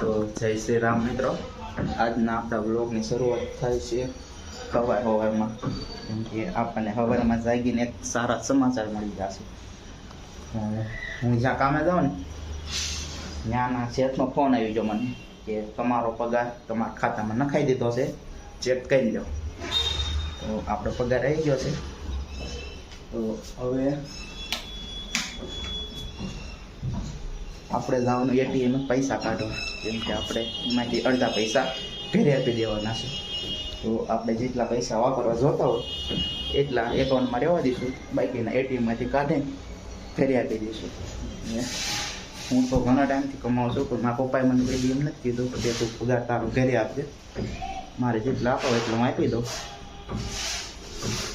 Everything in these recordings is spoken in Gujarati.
તો જય શ્રી રામ મિત્રો. આજના આપણા બ્લોગની શરૂઆત થાય છે સવારમાં, કેમ કે આપણને સવારમાં જાગીને એક સારા સમાચાર મળી જશે. હું જ્યાં કામે જાઉં ને ત્યાંના શેઠનો ફોન આવી ગયો મને કે તમારો પગાર તમારા ખાતામાં નખાઈ દીધો છે, ચેક કરી લો. તો આપણો પગાર આવી ગયો છે. તો હવે આપણે જવાનું એટીએમ પૈસા કાઢવા, કેમ કે આપણે એમાંથી અડધા પૈસા ઘરે આપી દેવાના છે. તો આપણે જેટલા પૈસા વાપરવા જોતા હોય એટલા એકાઉન્ટમાં રહેવા દઈશું, બાકીના એટીએમમાંથી કાઢીને ઘરે આપી દઈશું. હું તો ઘણા ટાઈમથી કમાઉં છું, પણ મારા પપ્પાએ મને પેલી એમ નથી કીધું કે તું પગાર તારો ઘરે આપજે, મારે જેટલા આપો એટલું હું આપી દઉં,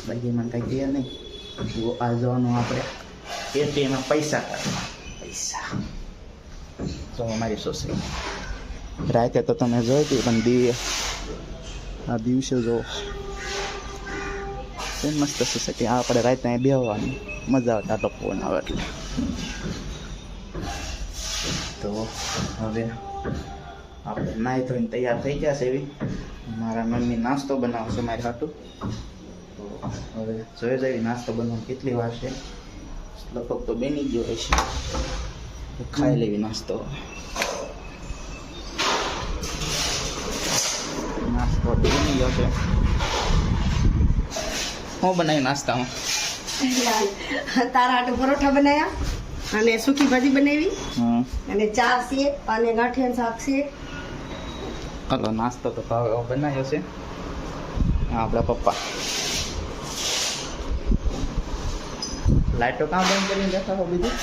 બાકી મને કાંઈ કહે નહીં. તો આ જવાનું આપણે એટીએમમાં પૈસા કાઢવા. પૈસા તો અમારી સોસાયટી રાતે તો તમે જોઈતી, પણ આ દિવસે જો મસ્ત સોસાયટી. આપણે રાતે અહીં બેસવાની મજા આવે, આટલો ફોન આવે એટલે. તો હવે આપણે નાહી ધોઈને તૈયાર થઈ ગયા છે. એવી મારા મમ્મી નાસ્તો બનાવશે મારી હાટું. તો હવે જોઈ જવી નાસ્તો બનાવવા કેટલી વાર છે. લગભગ તો બની ગયો હશે, ખાઈ લેવી નાસ્તો. નાસ્તો બની ગયો છે. હું બનાવ્યું નાસ્તામાં? તારા હાટુ પરોઠા બનાવ્યા અને સૂકી ભાજી બનાવી અને ચા છે અને ગાંઠિયાનું શાક છે. હલો, નાસ્તો તો હવે બનાવ્યો છે આપણા પપ્પા. લાઈટો કામ બંધ કરીને દેખાડો બીજું.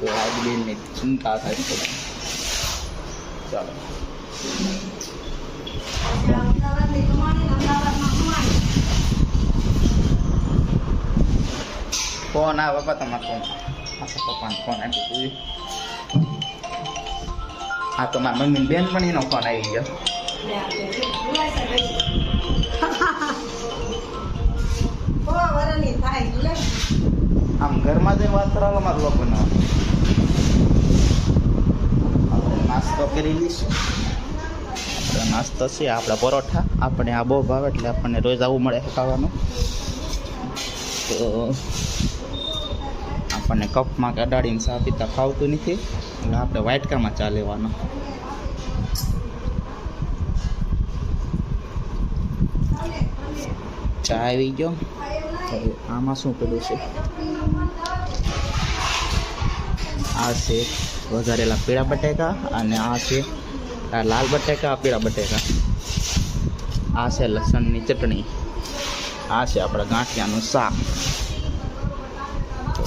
તો આ બિલની ચિંતા થાય છે. ચાલો ફોન આ પપ્પા તમારો ફોન. પપ્પાનો ફોન આપી. આ તો મારા મમ્મી બેન પણ એનો ફોન આવી ગયો. આમ ઘરમાં જઈને વાત કરવા મારે લોકો આપણે નાસ્તો કરી લઈશું. આપણે નાસ્તો છે આપણા પરોઠા. આપણે આ બહુ ભાવે એટલે આપણને રોજ આવું મળે ખાવાનું. તો આપણને કપમાં કડાડીને ચા પીતા ખાવતું નથી, એટલે આપણે વાટકામાં ચા લેવાનો. ચા આવી ગયો. હવે આમાં શું પેલું છે? આ છે વઘારેલા પીળા બટેકા, અને આ છે લાલ બટેકા, પીળા બટેકા. આ છે લસણની ચટણી. આ છે આપણા ગાંઠિયાનું શાક. તો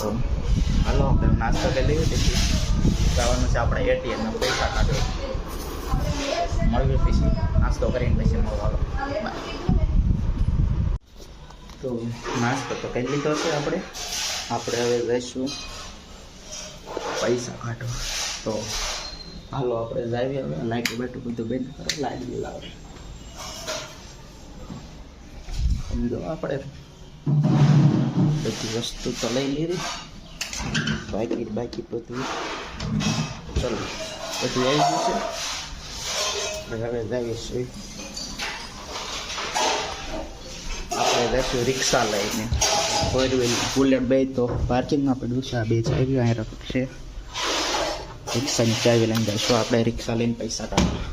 હાલો આપણે નાસ્તો કરી લઈએ, પછી જવાનું છે આપણે એટીએમમાં પૈસા કાઢવા. મળીએ પછી નાસ્તો કરીને પછી મળવાનો. તો નાસ્તો તો કરી લીધો છે આપણે હવે જઈશું પૈસા કાઢવા. તો હાલો આપણે જઈએ. હવે લાઈટ બેઠું બધું બંધ કરો, લાઈટ બિલ આવે. સમજો આપણે બધી વસ્તુ તો લઈ લીધી, બાકી બધું ચલો બધું આવી ગયું છે. હવે જઈશું આપણે રિક્ષા લઈને. ફોર વ્હીલ બુલેટ બે તો પાર્કિંગમાં પડ્યું છે. આ બે ચાવી અહીં છે. રિક્ષાની ચાવી લઈને જઈશું આપણે. રિક્ષા લઈને પૈસા કાઢવા.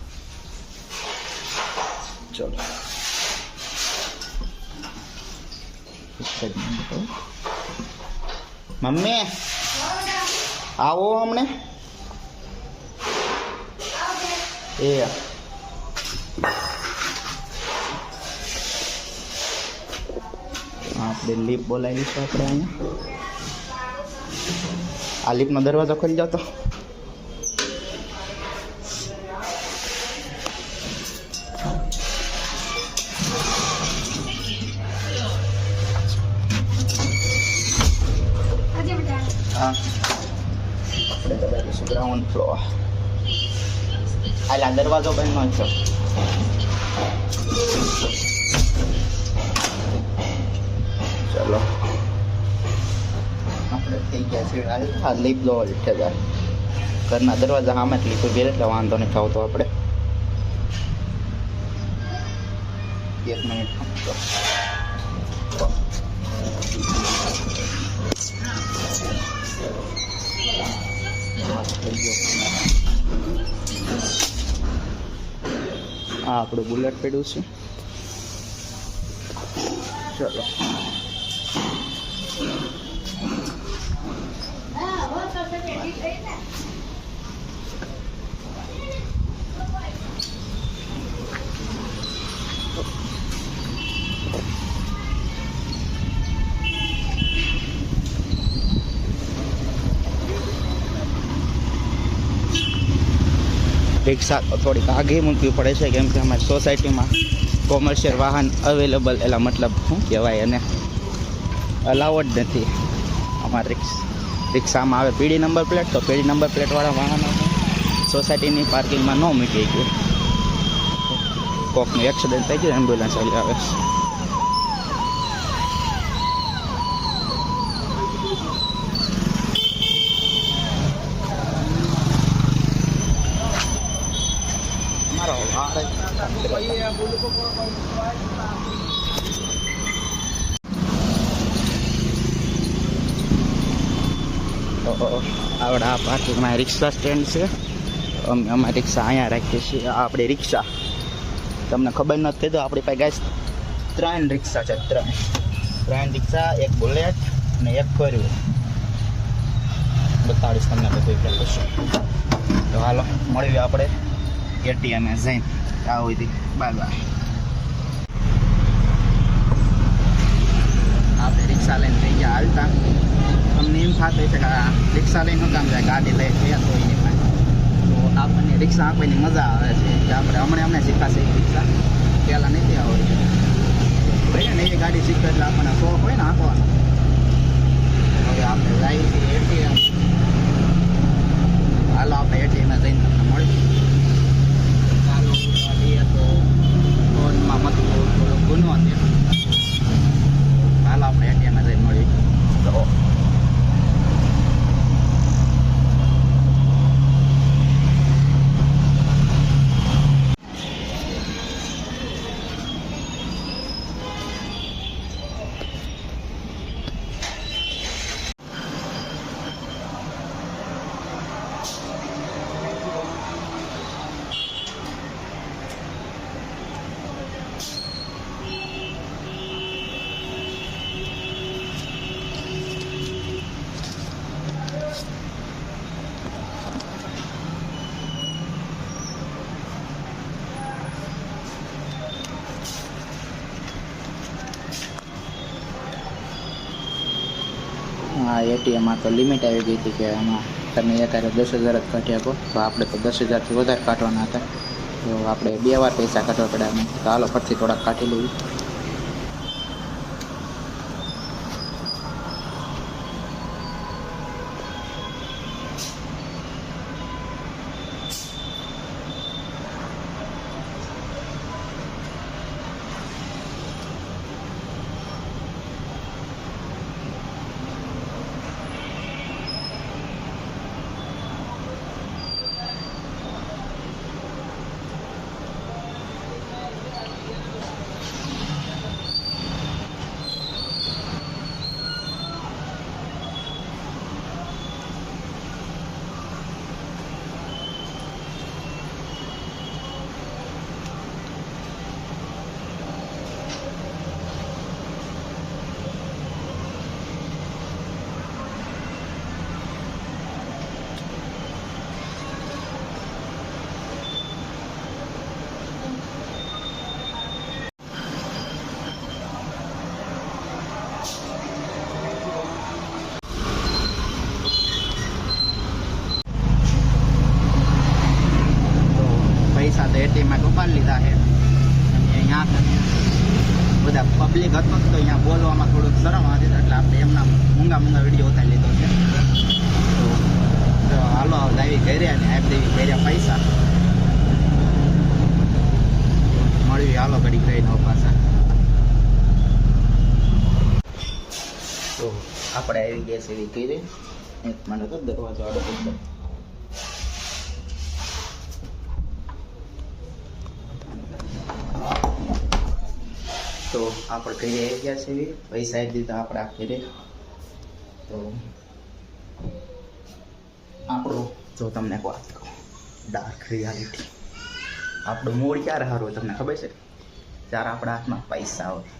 ચલો મમ્મી આવો હમણે. એ આપણે લીપ બોલાવી છે આપણે અહીંયા. આ લીપનો દરવાજો ખોલી જાવ તો. હા આપણે તો બેઠીશું ગ્રાઉન્ડ ફ્લોર. આ દરવાજો બંધ ન છે. ચલો આપણે આપણે થઈ ગયા છે આ લીપ દો ઠેદાર ઘરના દરવાજા સામે જ લીપું ગયેલ એટલે વાંધો નહીં આવતો આપણે 1 મિનિટ આ આપણું બુલેટ પડ્યું છે ચલો રિક્ષા તો થોડીક આગે મૂકવી પડે છે કેમ કે અમારી સોસાયટીમાં કોમર્શિયલ વાહન અવેલેબલ એટલે મતલબ શું કહેવાય અને અલાઉડ નથી અમારે રિક્ષામાં આવે પીડી નંબર પ્લેટ તો પીડી નંબર પ્લેટવાળા વાહનો સોસાયટીની પાર્કિંગમાં ન મૂકી ગયું કોકનું એક્સિડન્ટ થઈ ગયું એમ્બ્યુલન્સ આવી આવે આવડે આ પાર્કિંગમાં રિક્ષા સ્ટેન્ડ છે અમે અમારી રિક્ષા અહીંયા રાખીએ છીએ આ આપણી રિક્ષા તમને ખબર નથી તો આપણી પાસે ગાઈસ 3 રિક્ષા છે 3 રિક્ષા એક બુલેટ અને એક ફોરવ્હીલ બતાડીશ તમને બધું કેટલું છે તો હાલો મળીએ આપણે એટીએમ જઈને આવો હતી બાય બાય આપણે રિક્ષા લઈને થઈ ગયા હાલતા અમને એમ થતું છે કે રિક્ષા લઈને કામ જાય ગાડી લઈ ગયા તો એની પાસે તો આપણને રિક્ષા આપવાની મજા આવે છે કે આપણે હમણાં શીખાશે એ રિક્ષા પહેલાં નથી આવડતી ભાઈ ને એ ગાડી શીખવે એટલે આપણને શોખ હોય ને આંકવાનો હવે આપણે જઈએ છીએ એટીએમ હાલો આપણે એટીએમમાં જઈને તમને મળી ચાલો લઈએ તો ફોનમાં મતલબ થોડો ગુનો છે હાલો આપણે એટીએમમાં જઈને મળી તો આ એટીએમમાં તો લિમિટ આવી ગઈ હતી કે આમાં તમે એકારે 10,000 જ કાઢી આપો તો આપણે તો 10,000થી વધારે કાઢવાના હતા તો આપણે 2 વાર પૈસા કાઢવા પડ્યા અમે તો હાલો ફરથી થોડાક કાઢી લઈએ પૈસા તો એટીએમમાં કપાડી લીધા છે અને અહીંયા બધા પબ્લિક હતો તો અહીંયા બોલવામાં થોડુંક શરમ હતી એટલે આપણે એમના મૂંગા વિડીયો ઉતારી લીધો છે તો હાલો લાવી ઘરે અને આપી દેવી ઘરે પૈસા મળવી હાલો ઘડીક રહીને પાછા તો આપણે આવી ગેસ એવી કરી એક મને તો દરવાજો આડો કરી દો. તો આપણે ઘરે આવી ગયા છે એવી પૈસા આપી દીધા આપણે આ ઘરે. તો આપણું જો તમને એક વાત કહું, ડાર્ક રિયાલિટી, આપણું મૂડ ક્યારે સારું હોય તમને ખબર છે? ત્યારે આપણા હાથમાં પૈસા હોય.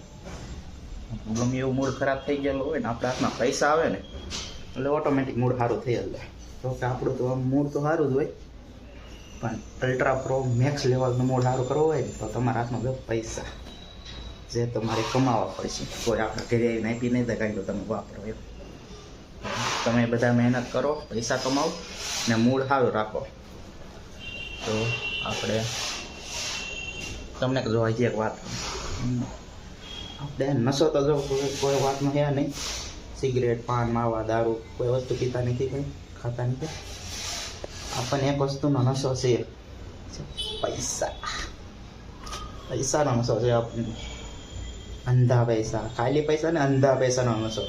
ગમે એવું મૂડ ખરાબ થઈ ગયેલો હોય ને આપણા હાથમાં પૈસા આવે ને એટલે ઓટોમેટિક મૂડ સારું થઈ જાય. તો કે આપણું તો મૂડ તો સારું જ હોય, પણ અલ્ટ્રા પ્રો મેક્સ લેવલનો મૂડ સારું કરવો હોય ને તો તમારા હાથમાં જો પૈસા જે તમારે કમાવા પડશે. કોઈ આપણે ઘરે આવીને આપી નહીં તો કાંઈ તો તમે વાપરો એમ. તમે બધા મહેનત કરો, પૈસા કમાવો ને મૂડ સારું રાખો. તો આપણે તમને જો હજી એક વાત, આપણે નશો તો જો કોઈ વાતમાં હે નહીં. સિગરેટ, પાન, માવા, દારૂ કોઈ વસ્તુ પીતા નથી, કંઈ ખાતા નથી. આપણને એક વસ્તુનો નશો છે, પૈસા. પૈસાનો નશો છે આપણને, અંધા પૈસા, ખાલી પૈસા ને અંધા પૈસાનો નશો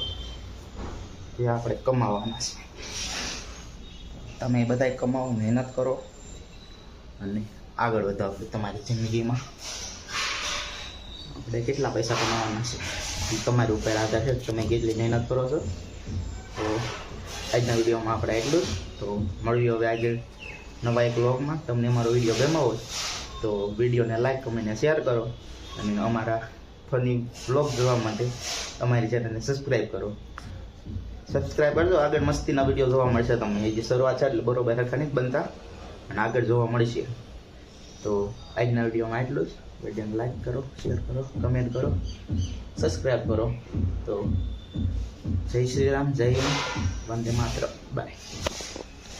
જે આપણે કમાવાના છે. તમે બધા કમાવો, મહેનત કરો અને આગળ વધાવો તમારી જિંદગીમાં. આપણે કેટલા પૈસા કમાવાના છે એ તમારી ઉપર આધાર છે, તમે કેટલી મહેનત કરો છો. તો આજના વિડીયોમાં આપણે એટલું જ. તો મળ્યું હવે આગળ નવા એક વ્લોગમાં. તમને અમારો વિડીયો ગમ્યો હોય તો વિડીયોને લાઈક, કમેન્ટ ને શેર કરો અને અમારા ફની વ્લોગ જોવા માટે અમારી ચેનલને સબસ્ક્રાઈબ કરો. સબસ્ક્રાઈબ કરજો, આગળ મસ્તીના વિડીયો જોવા મળશે તમને. જે શરૂઆત છે એટલે બરોબર હરખા નથી બનતા અને આગળ જોવા મળશે. તો આજના વિડીયોમાં એટલું જ. વિડીયોને લાઈક કરો, શેર કરો, કમેન્ટ કરો, સબસ્ક્રાઈબ કરો. તો જય શ્રી રામ, જય હિન્દ, વંદે માતરમ, બાય.